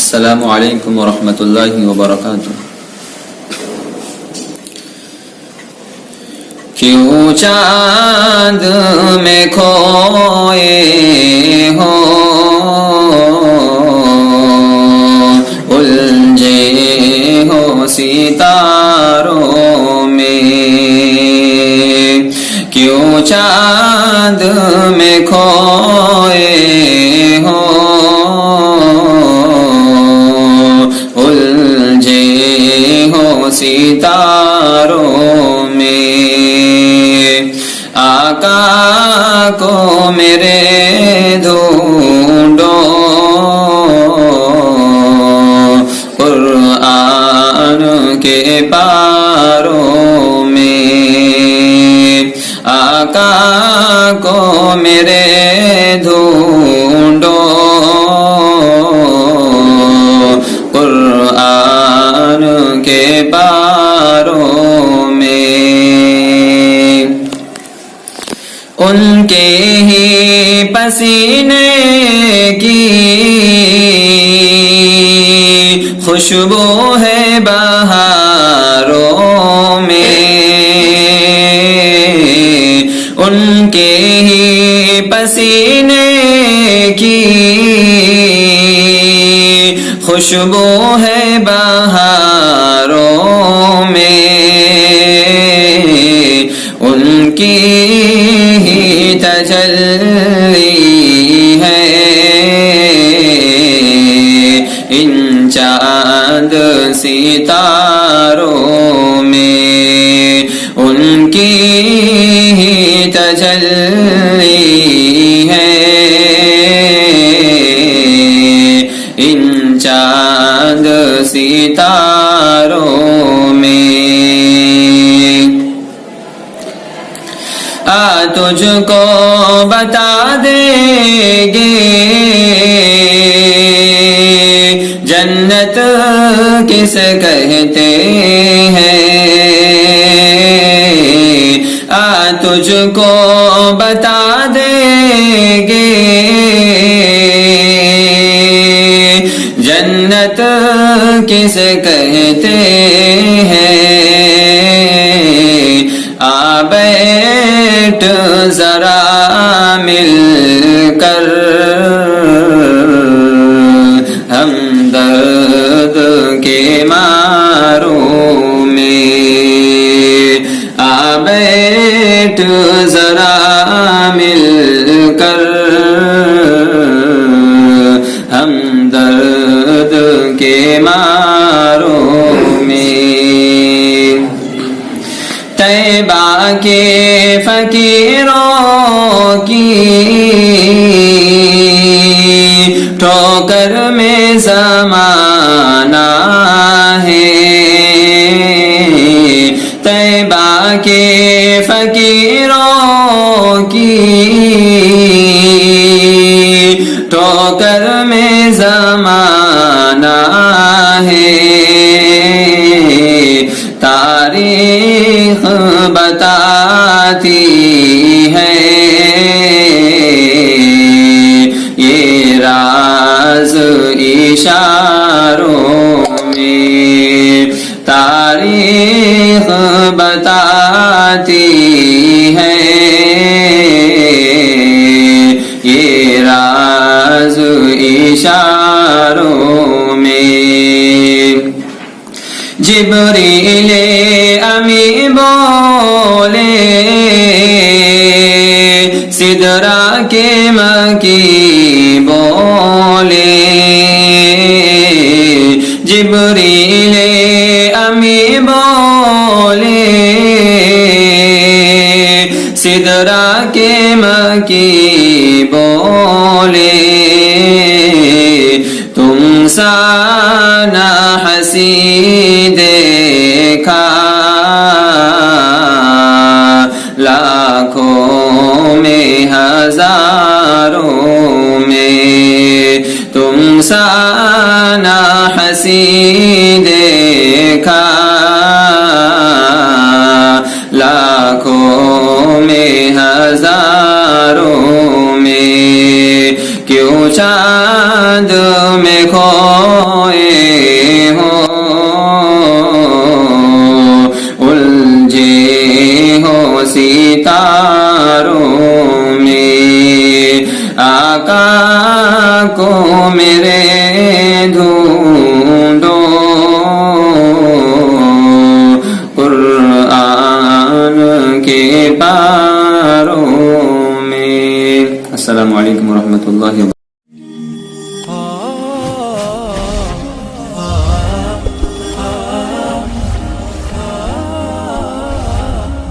السلام علیکم ورحمۃ اللہ وبرکاتہ۔ کیوں چاند میں کھوئے ہو الجھے ہو ستاروں میں، کیوں چاند میں کھوئے ہو الجھے ہو ستاروں میں، آقا کو میرے ڈھونڈو قرآن کے پاروں میں، آقا کو میرے ڈھونڈو قرآن کے پاروں میں، ان کے ہی پسینے کی خوشبو ہے بہاروں میں، ان کے ہی پسینے کی خوشبو ہے بہاروں میں، ان کی ہی تجلی ہے ان چاند ستاروں میں، ان کی ہی تجلی ہے ان چاند ستاروں میں، تجھ کو بتا دیں گے جنت کس کہتے ہیں، تجھ کو بتا دیں گے جنت کس کہتے ہیں، آ بیٹھ ذرا مل کر ہم درد کے ماروں میں، آ بیٹھ ذرا مل کر ہم درد کے ماروں میں، طیبہ کے فقیروں کی ٹھوکر میں زمانہ ہے، طیبہ کے فقیروں کی ٹھوکر میں زمانہ ہے، تاریخ بتاتی ہے یہ راز اشاروں میں، تاریخ بتاتی ہے یہ راز اشاروں میں، جبریل امی بولے سدرا کے مکی بولے، جبریل امی بولے سدرا کے مکی بولے، تم سا نہ ہنسی دیکھا لاکھوں میں ہزاروں میں، تم سا نہ ہنسی دیکھا لاکھوں میں ہزاروں میں، کیوں چاند میں کھو کو میرے ڈھونڈو قرآن کے پاروں میں۔ السلام علیکم ورحمۃ اللہ وبرکاتہ۔